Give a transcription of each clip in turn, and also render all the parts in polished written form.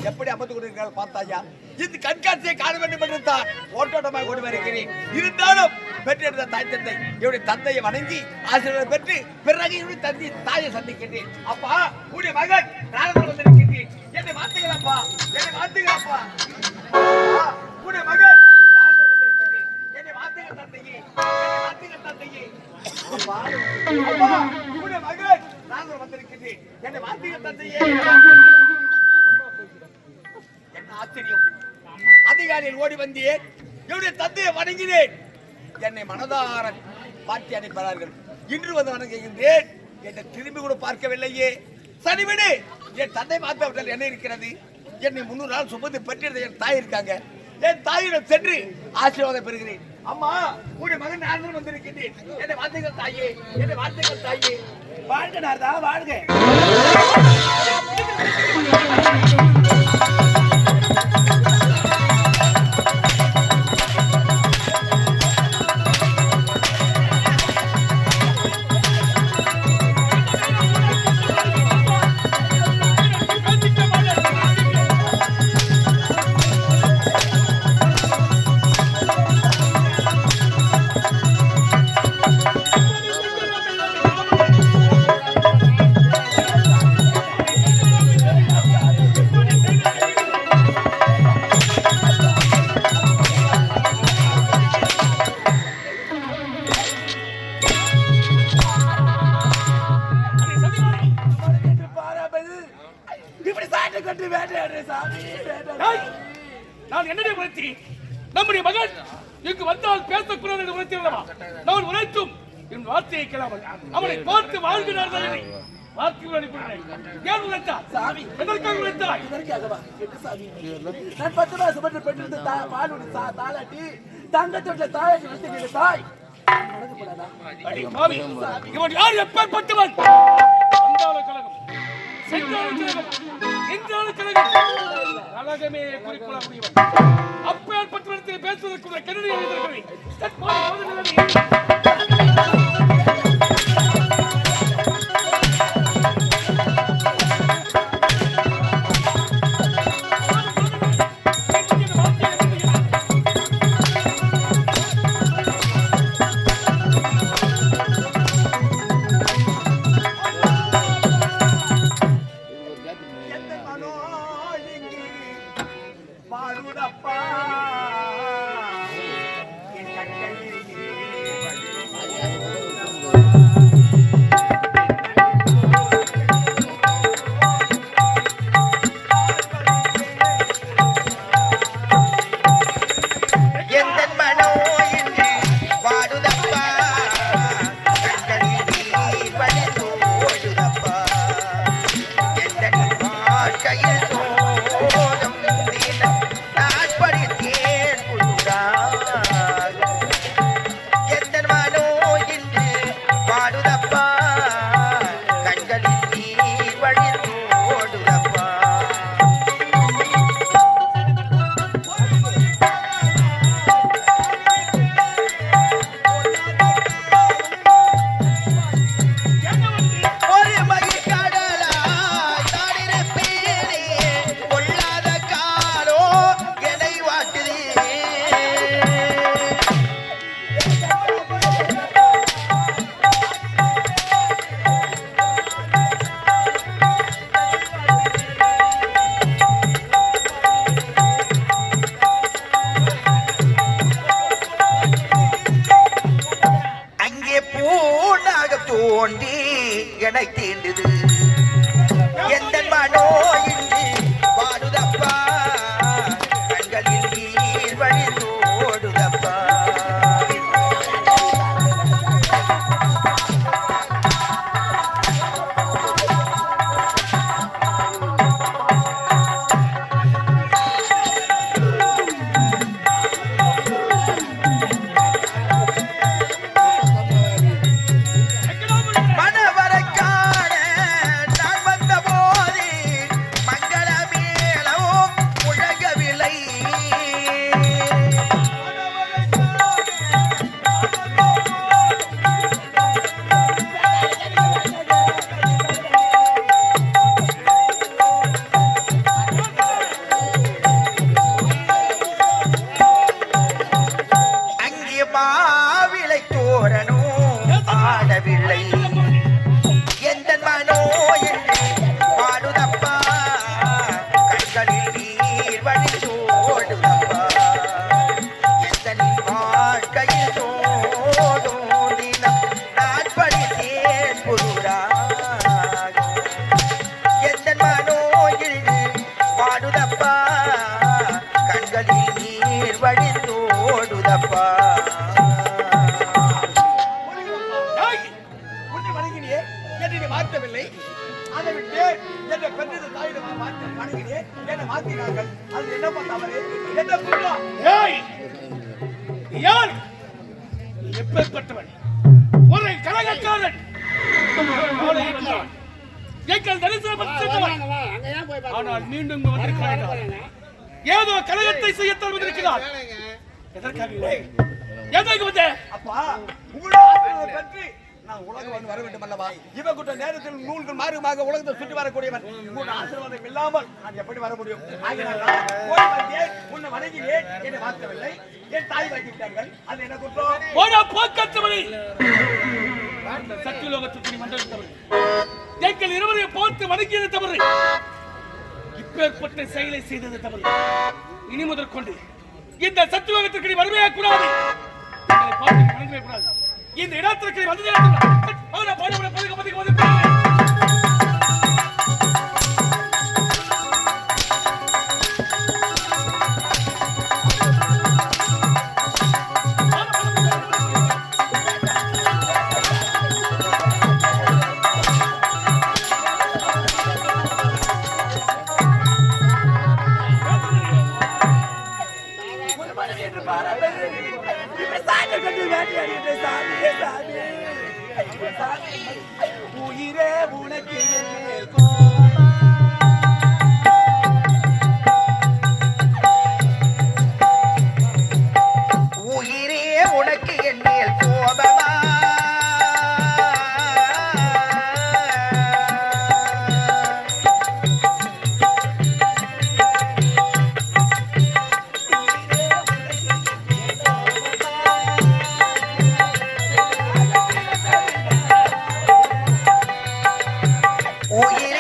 எப்படி அமர்ந்து கொண்டிருக்கிறார்கள் பார்த்தாயா? இந்த கண்காட்சியை காண வேண்டும் என்று தான் ஓட்டோட்டமாக ஓடி வருகிறேன். இருந்தாலும் பெற்றெடுத்த தாய் தந்தை என்னுடைய தந்தையை வணங்கி ஆசீர்வாதம் பெற்று பிறகு என்னுடைய தந்தை தாயை சந்திக்கின்றேன். அப்பா உடைய மகன் நாரதன் வந்திருக்கின்றேன். என்னை வார்த்தைகள் அப்பா, என்னை வார்த்தைகள் அப்பா. உடைய மகன் நாரதன் வந்திருக்கின்றேன். என்னை வார்த்தைகள் தந்தையே, என்னை வார்த்தைகள் தந்தையே. அப்பா உடைய மகன் நாரதன் வந்திருக்கின்றேன். என்னை வார்த்தைகள் தந்தையே. ஆச்சரியம்! அதிகாரியில் ஓடி வந்தேன், என்னுடைய தந்தையை வணங்கினேன். என்னை மனதார பார்த்து அனுப்பினார்கள். இன்று வந்து வணங்குகின்றேன். என்னை திரும்பி கூட பார்க்கவில்லையே. சரிவிடு, என் தந்தை பார்த்தவர்கள் என்ன இருக்கிறது? என்னை 300 நாள் சுமந்து பெற்றிருந்த என் தாய் இருக்காங்க. என் தாயிடம் சென்று ஆசீர்வாதம் பெறுகிறேன். அம்மா உடைய மகன் நாரதன் வந்திருக்கின்றேன். என்னை வார்த்தைகள் தாயே, என்னை வார்த்தைகள் தாயே. வாழ்க நாரதா, வாழ்க. நான் என்னுடைய உணர்த்தி நம்முடைய மகன் இங்கு வந்தால் பேசக்கூடாது என்று உணர்த்தியுள்ளவா? நான் உரைத்தும் என் வார்த்தையை கேளாமல் அவனை பார்த்து வாழ்கிறார்கள். வார்த்தைகள் அனுப்பினேன். ஏன் உரைத்தா சாமி? எதற்காக உரைத்தாய்? இதற்காகவா? என்ன சாமி? நான் 10 மாசம் மட்டும் பெற்றிருந்த பாலுடைய தாலாட்டி தங்கத்தோட தாயை நிறுத்தின தாய் நடக்கப்படாதா? அடி மாமி, இவன் யார்? எப்பேற்பட்டவன்? வந்தாலும் கலகம், சென்றாலும் கலகம், என்றாலும் கலகம், கலகமே குறிக்கொள்ள முடியும். அப்பேற்பட்டவனத்தில் பேசுவதற்குரிய கருணை எழுதியிருக்கிறேன். வாழ்க்கையில் சோதம் தினம் நான் படித்தேன் புதுராக எந்த மனோ இன்று பாடுதப்பா கண்களில் நீர் வழிந்து ஓடுதப்பா ஒரு மகிழ்கடலாய் நான் இருப்பேனே கொள்ளாத காலோ என்னை வாட்டுதே அங்கே பூனாக தோண்டி என்னை தீண்டுது எந்த மனோ இன்றி பாடுதப்பா கண்களில் நீர் வழிந்து ஓடுதப்பா மணவரைக்கான நான் வந்த போது மங்கள மேளமும் முழங்கவில்லை அங்கே மாவிளை தோரணும் ஆடவில்லை எந்த மனோ என்று பாடுதப்பா கண்களில் நீர் வழிந்து ஓடுதப்பா எந்த வாழ்க்கையில் சோடும் தினம் நான் படித்தேன் புதுராக எந்த மனோ என்று பாடுதப்பா கண்களில் நீர் வழிந்து ஓடுதப்பா உன்னை வணங்கினியே என்று நீ மாற்றவில்லை அதை விட்டு என்ற பெற்றது தாயிடம் வணங்கினியே என்னை மாற்றினார்கள் அது என்ன தவறு என்ன குற்றம் ஏய் யார் நீ எப்பேற்பட்டவன் ஒரு கலகக்காரன் காலையில் வந்தான். எங்கள் தரிசனம் சென்றவன் ஆனால் மீண்டும் இங்கு வந்திருக்கிறான் ஏதோ கலகத்தை செய்யத்தான் வந்திருக்கிறார் எதற்காக இல்லை? எதற்கு வந்த அப்பா உங்களுடைய ஆசீர்வாதம் பெற்று நான் உலகம் வந்து வர வேண்டும் அல்லவா இவன் கூட்ட நேரத்தில் நூல்கள் மாறுமாக உலகத்தை சுற்றி வரக்கூடியவன் உங்களுடைய ஆசீர்வாதம் இல்லாமல் நான் எப்படி வர முடியும் ஆகினால் ஓடி வந்தேன் உன்னை வணங்கினேன் என்னை மாற்றவில்லை என் தாய் வாங்கி விட்டார்கள் அது என்ன குற்றம் போடா போக்கத்தவனை சத்தியலோகத்துக்கு நீ வந்திருந்தவன் எங்கள் இருவரையும் பார்த்து வணங்கியது தவறு இப்பேற்பட்ட செயலை செய்தது தவறு இனி முதற்கொண்டு இந்த சத்தியலோகத்திற்கு நீ வரவே கூடாது எங்களை பார்த்து வணங்கவே கூடாது இந்த இடத்திற்கு நீ வந்ததே உயிரே உனக்கு என் மேல் கோபமா? உயிரே உனக்கு என் மேல் கோபமா உயிரே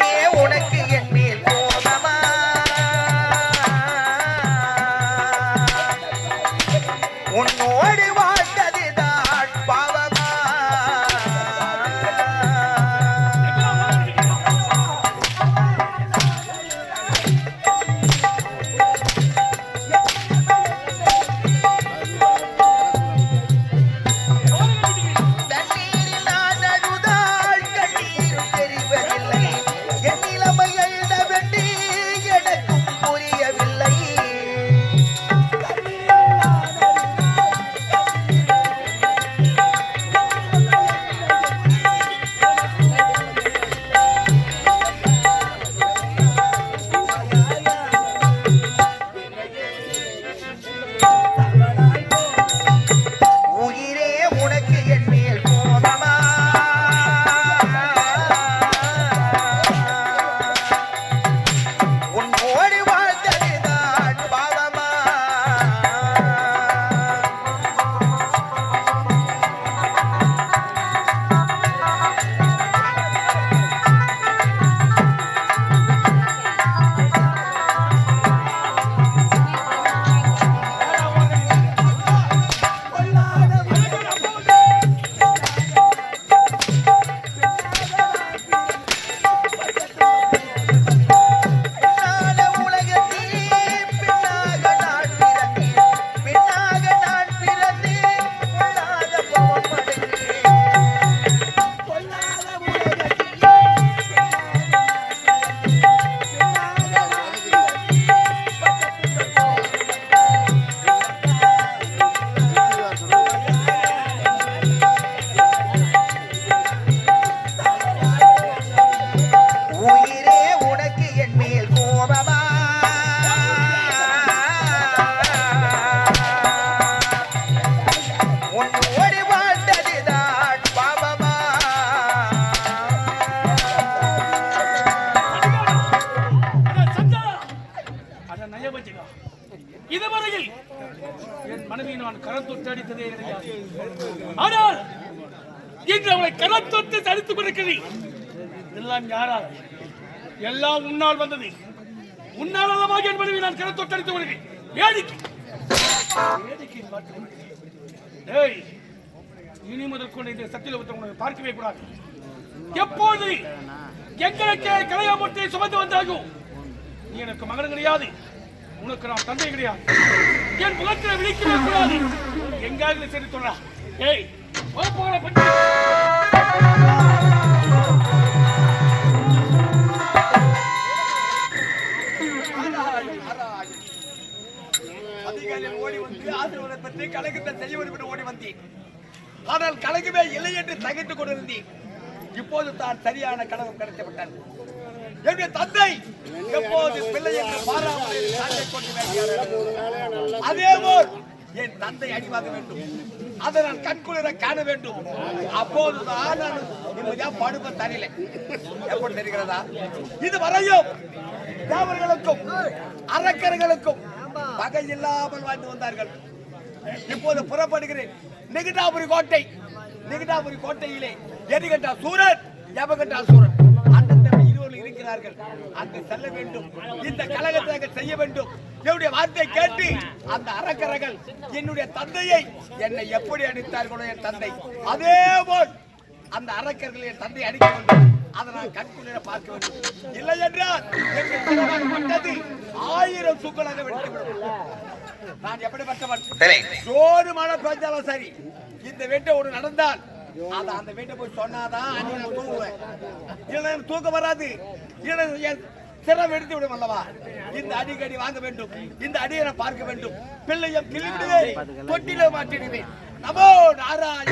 கரம் தொட்டு அடித்ததே கிடையாது. ஆனால் இன்று அவளை கரம் தொட்டு தடுத்துக் கொண்டிருக்கிறேன். எல்லாம் யாரால்? எல்லாம் உன்னால் வந்தது. உன்னால் அல்லவாக என்பதை நான் கரம் தொட்டு அடித்துக் கொள்கிறேன். வேடிக்கை டேய், இனி முதல் கொண்டு இந்த சத்தியலோகத்தை உனக்கு பார்க்கவே கூடாது. எப்போது எங்களுக்கே கலையாமத்தை சுமந்து வந்தாகும், நீ எனக்கு மகன் கிடையாது, உனக்கு நான் தந்தை கிடையாது. என் முகத்தில் விழிக்கவே கூடாது. எங்காவது சரி சொல்றா. ஏய் போற பண்ணி அதிகாரிகள் ஓடி வந்து ஆசிரியரை பற்றி கலகத்தை செய்வது ஓடி வந்தேன். ஆனால் கலகமே இல்லை என்று தகைத்துக் கொண்டிருந்தேன். இப்போது தான் சரியான கலகம் கிடைக்கப்பட்டார். என்னுடைய தந்தை எப்போது பிள்ளை என்று பாராமல் கொண்டு வேண்டியார். அதேபோல் என் தந்தை அடிவாங்க வேண்டும். அதை நான் கண்குளிர காண வேண்டும். அப்போதுதான் நான் நிம்மதியா படுப்ப தரல. எப்படி தெரிகிறதா? இது வரையும் தேவர்களுக்கும் அரக்கர்களுக்கும் பகை இல்லாமல் வாழ்ந்து வந்தார்கள். இப்போது புறப்படுகிறேன். நெகிட்டாபுரி கோட்டை. நெகிட்டாபுரி கோட்டையிலே எரிகட்டா சூரன், யமகட்டா சூரன் அண்ணன் இருவர்கள் இருக்கிறார்கள். அங்கு செல்ல வேண்டும். இந்த கலகத்தை செய்ய வேண்டும். என்னுடைய வார்த்தையை கேட்டு அந்த அரக்கர்கள் என்னுடைய தந்தையை என்னை எப்படி அடித்தார்களோ என் தந்தை, அதே போல் அந்த அரக்கர்கள் என் தந்தை அடிக்க வேண்டும். அதை நான் கண்குளிர பார்க்க வேண்டும். இல்லை என்றால் பட்டது 1000 தூக்கலாக வெட்டிவிடும். நான் எப்படிப்பட்டவன்? ஜோறு மழை பெஞ்சாலும் சரி, இந்த வீட்டை ஒரு நடந்தால் அந்த வீட்டை போய் சொன்னாதான் நான் தூங்குவேன். இல்லை தூக்கம் வராது. என் சிரம் எடுத்து விடும் அல்லவா? இந்த அடிக்கடி வாங்க வேண்டும். இந்த அடியை நான் பார்க்க வேண்டும். பிள்ளையும் கிள்ளிவிடுவேன், தொட்டில மாட்டிடுவேன். நமோ நாராயண.